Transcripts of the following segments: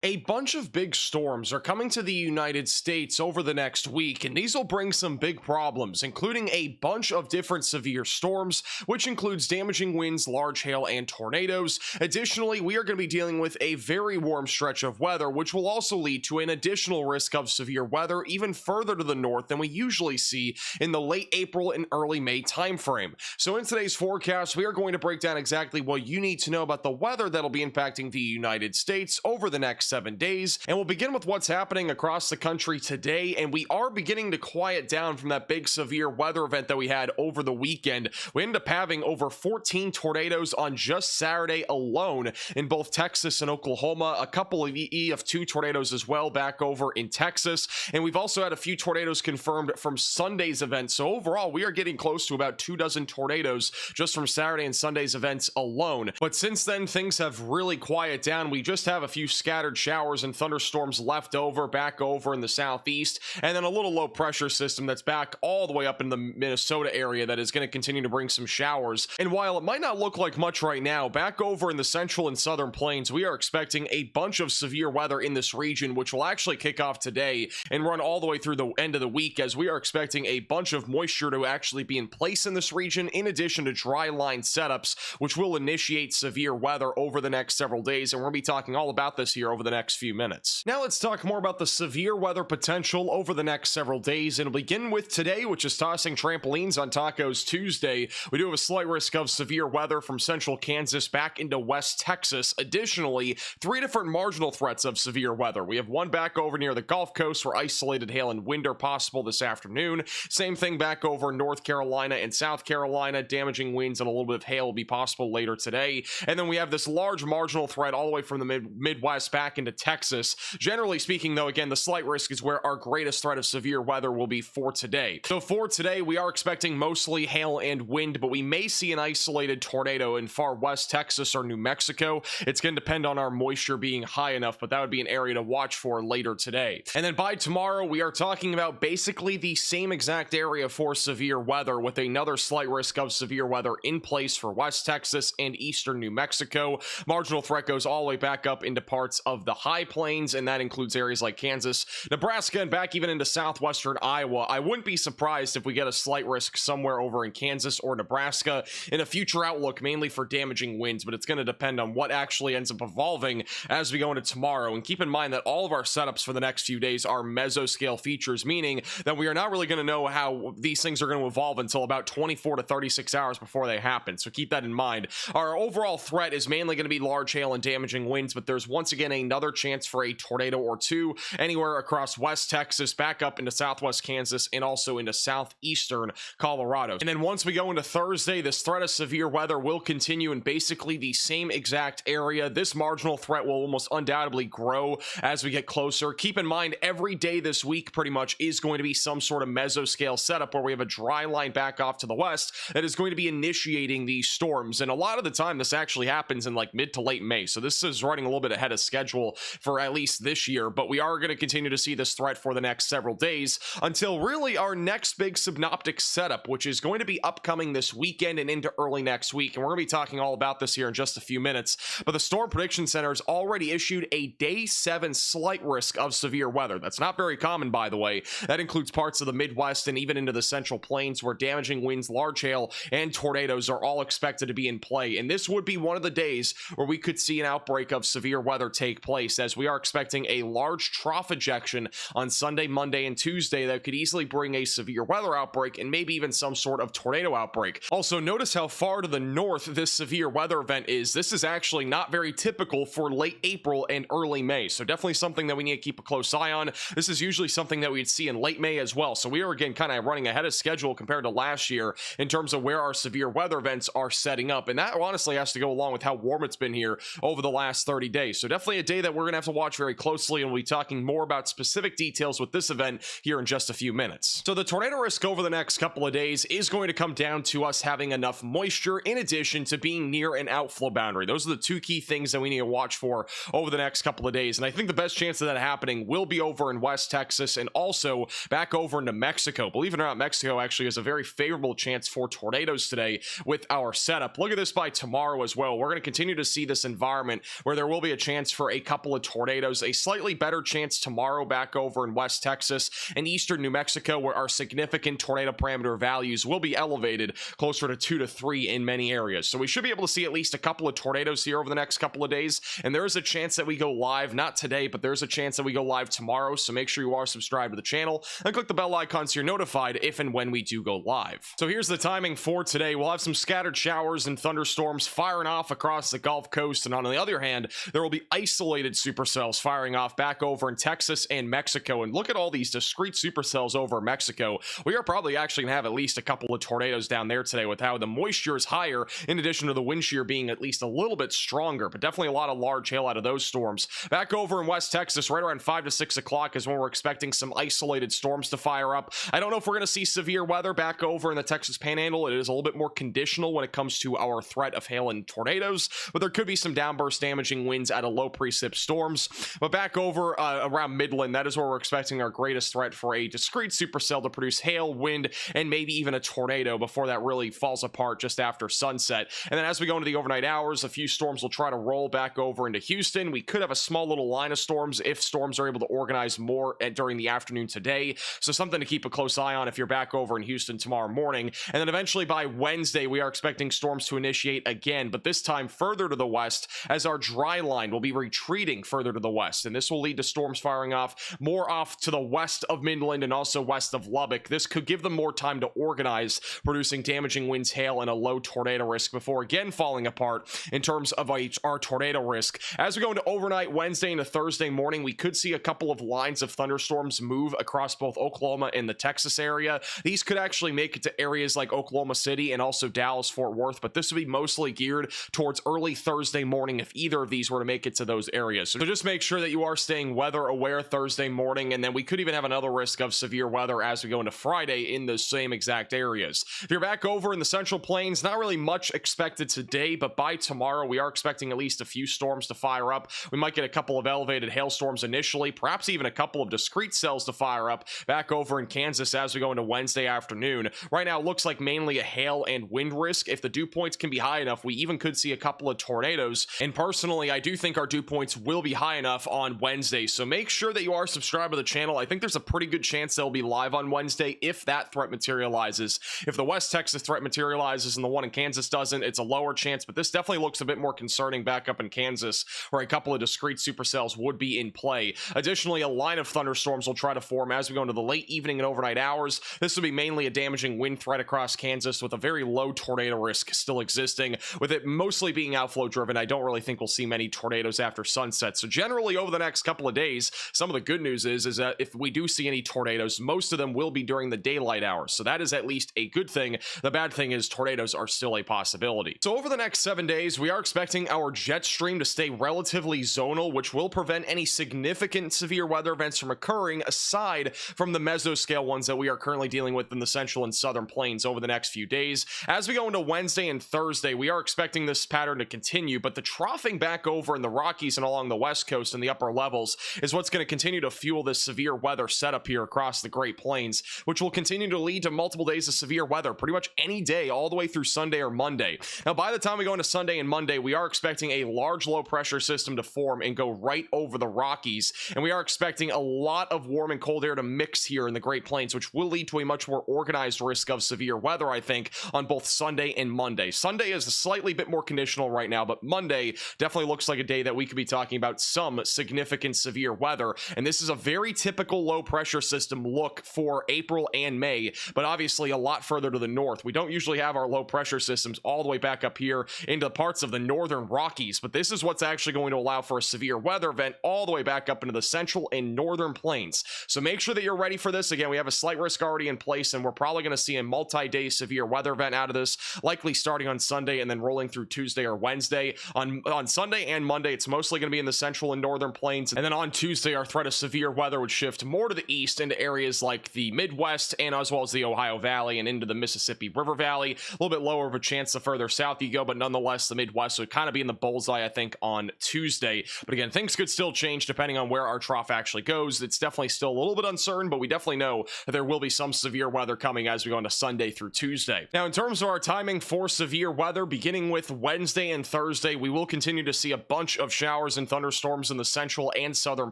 A bunch of big storms are coming to the United States over the next week, and these will bring some big problems, including a bunch of different severe storms, which includes damaging winds, large hail, and tornadoes. Additionally, we are going to be dealing with a very warm stretch of weather, which will also lead to an additional risk of severe weather even further to the north than we usually see in the late April and early May timeframe. So in today's forecast, we are going to break down exactly what you need to know about the weather that'll be impacting the United States over the next 7 days, and we'll begin with what's happening across the country today. And we are beginning to quiet down from that big severe weather event that we had over the weekend. We ended up having over 14 tornadoes on just Saturday alone in both Texas and Oklahoma, a couple of EF2 tornadoes as well back over in Texas, and we've also had a few tornadoes confirmed from Sunday's event. So overall, we are getting close to about 24 tornadoes just from Saturday and Sunday's events alone. But since then, things have really quieted down. We just have a few scattered showers and thunderstorms left over back over in the southeast, and then a little low pressure system that's back all the way up in the Minnesota area that is going to continue to bring some showers. And while it might not look like much right now, back over in the central and southern plains, we are expecting a bunch of severe weather in this region, which will actually kick off today and run all the way through the end of the week, as we are expecting a bunch of moisture to actually be in place in this region, in addition to dry line setups, which will initiate severe weather over the next several days. And we're going to be talking all about this here over the next few minutes. Now let's talk more about the severe weather potential over the next several days, and we'll begin with today, which is tossing trampolines on Tacos Tuesday. We do have a slight risk of severe weather from central Kansas back into West Texas. Additionally, three different marginal threats of severe weather. We have one back over near the Gulf Coast where isolated hail and wind are possible this afternoon. Same thing back over North Carolina and South Carolina. Damaging winds and a little bit of hail will be possible later today. And then we have this large marginal threat all the way from the Midwest back into Texas. Generally speaking, though, again, the slight risk is where our greatest threat of severe weather will be for today. So for today, we are expecting mostly hail and wind, but we may see an isolated tornado in far west Texas or New Mexico. It's going to depend on our moisture being high enough, but that would be an area to watch for later today. And then by tomorrow, we are talking about basically the same exact area for severe weather, with another slight risk of severe weather in place for West Texas and eastern New Mexico. Marginal threat goes all the way back up into parts of the high plains, and that includes areas like Kansas, Nebraska, and back even into southwestern Iowa. I wouldn't be surprised if we get a slight risk somewhere over in Kansas or Nebraska in a future outlook, mainly for damaging winds, but it's going to depend on what actually ends up evolving as we go into tomorrow. And keep in mind that all of our setups for the next few days are mesoscale features, meaning that we are not really going to know how these things are going to evolve until about 24 to 36 hours before they happen. So keep that in mind. Our overall threat is mainly going to be large hail and damaging winds, but there's once again another chance for a tornado or two anywhere across West Texas, back up into southwest Kansas, and also into southeastern Colorado. And then once we go into Thursday, this threat of severe weather will continue in basically the same exact area. This marginal threat will almost undoubtedly grow as we get closer. Keep in mind, every day this week pretty much is going to be some sort of mesoscale setup where we have a dry line back off to the west that is going to be initiating these storms. And a lot of the time, this actually happens in like mid to late May. So this is running a little bit ahead of schedule for at least this year, but we are going to continue to see this threat for the next several days until really our next big synoptic setup, which is going to be upcoming this weekend and into early next week. And we're going to be talking all about this here in just a few minutes. But the Storm Prediction Center has already issued a day 7 slight risk of severe weather. That's not very common, by the way. That includes parts of the Midwest and even into the Central Plains, where damaging winds, large hail, and tornadoes are all expected to be in play. And this would be one of the days where we could see an outbreak of severe weather take place, as we are expecting a large trough ejection on Sunday, Monday, and Tuesday that could easily bring a severe weather outbreak and maybe even some sort of tornado outbreak. Also, notice how far to the north this severe weather event is. This is actually not very typical for late April and early May, so definitely something that we need to keep a close eye on. This is usually something that we'd see in late May as well, so we are again kind of running ahead of schedule compared to last year in terms of where our severe weather events are setting up, and that honestly has to go along with how warm it's been here over the last 30 days. So definitely a day that we're going to have to watch very closely, and we'll be talking more about specific details with this event here in just a few minutes. So the tornado risk over the next couple of days is going to come down to us having enough moisture in addition to being near an outflow boundary. Those are the two key things that we need to watch for over the next couple of days, and I think the best chance of that happening will be over in West Texas and also back over into Mexico. Believe it or not, Mexico actually has a very favorable chance for tornadoes today with our setup. Look at this by tomorrow as well. We're going to continue to see this environment where there will be a chance for a couple of tornadoes. A slightly better chance tomorrow back over in West Texas and eastern New Mexico, where our significant tornado parameter values will be elevated closer to 2 to 3 in many areas. So we should be able to see at least a couple of tornadoes here over the next couple of days, and there is a chance that we go live, not today, but there's a chance that we go live tomorrow. So make sure you are subscribed to the channel and click the bell icon so you're notified if and when we do go live. So here's the timing for today. We'll have some scattered showers and thunderstorms firing off across the Gulf Coast, and on the other hand, there will be isolated supercells firing off back over in Texas and Mexico. And look at all these discrete supercells over Mexico. We are probably actually gonna have at least a couple of tornadoes down there today with how the moisture is higher, in addition to the wind shear being at least a little bit stronger, but definitely a lot of large hail out of those storms. Back over in West Texas, right around 5 to 6 o'clock is when we're expecting some isolated storms to fire up. I don't know if we're going to see severe weather back over in the Texas Panhandle. It is a little bit more conditional when it comes to our threat of hail and tornadoes, but there could be some downburst damaging winds out of low precip storms. But back over around Midland, that is where we're expecting our greatest threat for a discrete supercell to produce hail, wind, and maybe even a tornado before that really falls apart just after sunset. And then as we go into the overnight hours, a few storms will try to roll back over into Houston. We could have a small little line of storms if storms are able to organize more during the afternoon today. So something to keep a close eye on if you're back over in Houston tomorrow morning. And then eventually by Wednesday, we are expecting storms to initiate again, but this time further to the west, as our dry line will be retreating further to the west. And this will lead to storms firing off more off to the west of Midland and also west of Lubbock. This could give them more time to organize, producing damaging winds, hail, and a low tornado risk before again falling apart in terms of our tornado risk. As we go into overnight Wednesday into Thursday morning, we could see a couple of lines of thunderstorms move across both Oklahoma and the Texas area. These could actually make it to areas like Oklahoma City and also Dallas, Fort Worth, but this would be mostly geared towards early Thursday morning if either of these were to make it to those areas. So just make sure that you are staying weather aware Thursday morning, and then we could even have another risk of severe weather as we go into Friday in those same exact areas. If you're back over in the Central Plains, not really much expected today, but by tomorrow we are expecting at least a few storms to fire up. We might get a couple of elevated hailstorms initially, perhaps even a couple of discrete cells to fire up back over in Kansas as we go into Wednesday afternoon. Right now it looks like mainly a hail and wind risk. If the dew points can be high enough, we even could see a couple of tornadoes, and personally I do think our dew points will be high enough on Wednesday. So make sure that you are subscribed to the channel. I think there's a pretty good chance they'll be live on Wednesday if that threat materializes. If the West Texas threat materializes and the one in Kansas doesn't, it's a lower chance, but this definitely looks a bit more concerning back up in Kansas, where a couple of discrete supercells would be in play. Additionally, a line of thunderstorms will try to form as we go into the late evening and overnight hours. This will be mainly a damaging wind threat across Kansas with a very low tornado risk still existing, with it mostly being outflow driven. I don't really think we'll see many tornadoes after sunset. So generally over the next couple of days, some of the good news is that if we do see any tornadoes, most of them will be during the daylight hours. So that is at least a good thing. The bad thing is tornadoes are still a possibility. So over the next 7 days, we are expecting our jet stream to stay relatively zonal, which will prevent any significant severe weather events from occurring aside from the mesoscale ones that we are currently dealing with in the central and southern plains over the next few days. As we go into Wednesday and Thursday, we are expecting this pattern to continue, but the troughing back over in the Rockies and along the west coast and the upper levels is what's going to continue to fuel this severe weather setup here across the Great Plains, which will continue to lead to multiple days of severe weather pretty much any day all the way through Sunday or Monday. Now by the time we go into Sunday and Monday, we are expecting a large low pressure system to form and go right over the Rockies, and we are expecting a lot of warm and cold air to mix here in the Great Plains, which will lead to a much more organized risk of severe weather, I think, on both Sunday and Monday. Sunday is a slightly bit more conditional right now, but Monday definitely looks like a day that we could be talking about some significant severe weather, and this is a very typical low pressure system look for April and May, but obviously a lot further to the north. We don't usually have our low pressure systems all the way back up here into parts of the northern Rockies, but this is what's actually going to allow for a severe weather event all the way back up into the central and northern plains. So make sure that you're ready for this. Again, we have a slight risk already in place, and we're probably going to see a multi-day severe weather event out of this, likely starting on Sunday and then rolling through Tuesday or Wednesday. On Sunday and Monday, it's mostly going to be in the central and northern plains, and then on Tuesday, our threat of severe weather would shift more to the east into areas like the Midwest and as well as the Ohio Valley and into the Mississippi River Valley. A little bit lower of a chance the further south you go, but nonetheless, the Midwest would kind of be in the bullseye, I think, on Tuesday. But again, things could still change depending on where our trough actually goes. It's definitely still a little bit uncertain, but we definitely know that there will be some severe weather coming as we go into Sunday through Tuesday. Now, in terms of our timing for severe weather, beginning with Wednesday and Thursday, we will continue to see a bunch of showers and thunderstorms in the central and southern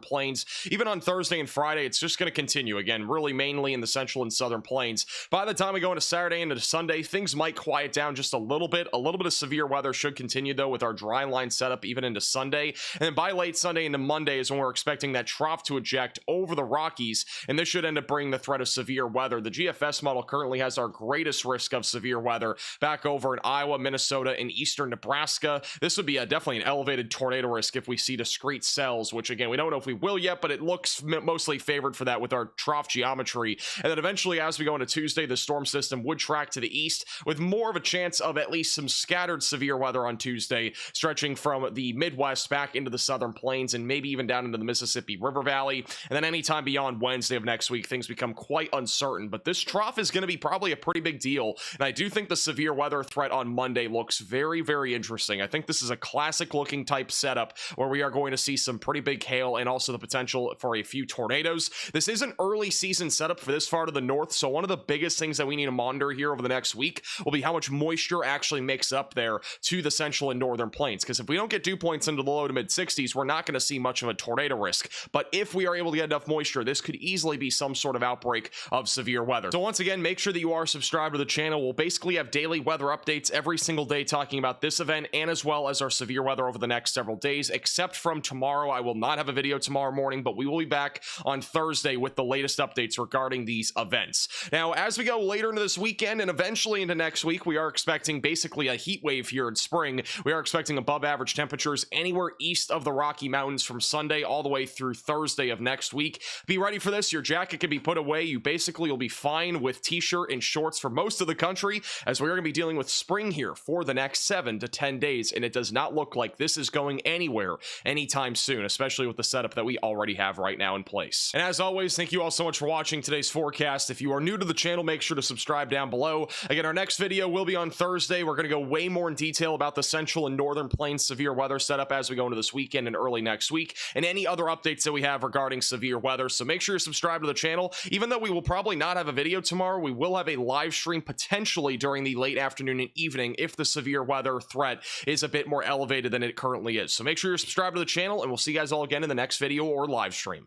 plains. Even on Thursday and Friday, it's just going to continue. Again, really mainly in the central and southern plains. By the time we go into Saturday and into Sunday, things might quiet down just a little bit. A little bit of severe weather should continue, though, with our dry line setup even into Sunday. And then by late Sunday into Monday is when we're expecting that trough to eject over the Rockies, and this should end up bringing the threat of severe weather. The GFS model currently has our greatest risk of severe weather back over in Iowa, Minnesota, and eastern Nebraska. This would be definitely an elevated tornado risk if we see discrete cells, which again, we don't know if we will yet, but it looks mostly favored for that with our trough geometry. And then eventually, as we go into Tuesday, the storm system would track to the east with more of a chance of at least some scattered severe weather on Tuesday, stretching from the Midwest back into the southern plains and maybe even down into the Mississippi River Valley. And then anytime beyond Wednesday of next week, things become quite uncertain. But this trough is going to be probably a pretty big deal. And I do think the severe weather threat on Monday looks very, very interesting. I think this is a classic looking type setup where we are going to see some pretty big hail and also the potential for a few tornadoes. This is an early season setup for this far to the north, so one of the biggest things that we need to monitor here over the next week will be how much moisture actually makes up there to the central and northern plains, because if we don't get dew points into the low to mid 60s, we're not going to see much of a tornado risk. But if we are able to get enough moisture, this could easily be some sort of outbreak of severe weather. So once again, make sure that you are subscribed to the channel. We'll basically have daily weather updates every single day talking about this event and as well as our severe weather over the next several days, except from tomorrow. I will not have a video tomorrow morning, but we will be back on Thursday with the latest updates regarding these events. Now, as we go later into this weekend and eventually into next week, we are expecting basically a heat wave here in spring. We are expecting above average temperatures anywhere east of the Rocky Mountains from Sunday all the way through Thursday of next week. Be ready for this. Your jacket can be put away. You basically will be fine with t-shirt and shorts for most of the country, as we are going to be dealing with spring here for the next 7 to 10 days, and it does not look like this is going anywhere anytime soon, especially with the setup that we already have right now in place. And as always, thank you all so much for watching today's forecast. If you are new to the channel, make sure to subscribe down below. Again, our next video will be on Thursday. We're going to go way more in detail about the central and northern plains severe weather setup as we go into this weekend and early next week, and any other updates that we have regarding severe weather. So make sure you subscribe to the channel. Even though we will probably not have a video tomorrow, we will have a live stream potentially during the late afternoon and evening if the severe weather threat is a bit more elevated than it currently is. So make sure you're subscribed to the channel, and we'll see you guys all again in the next video or live stream.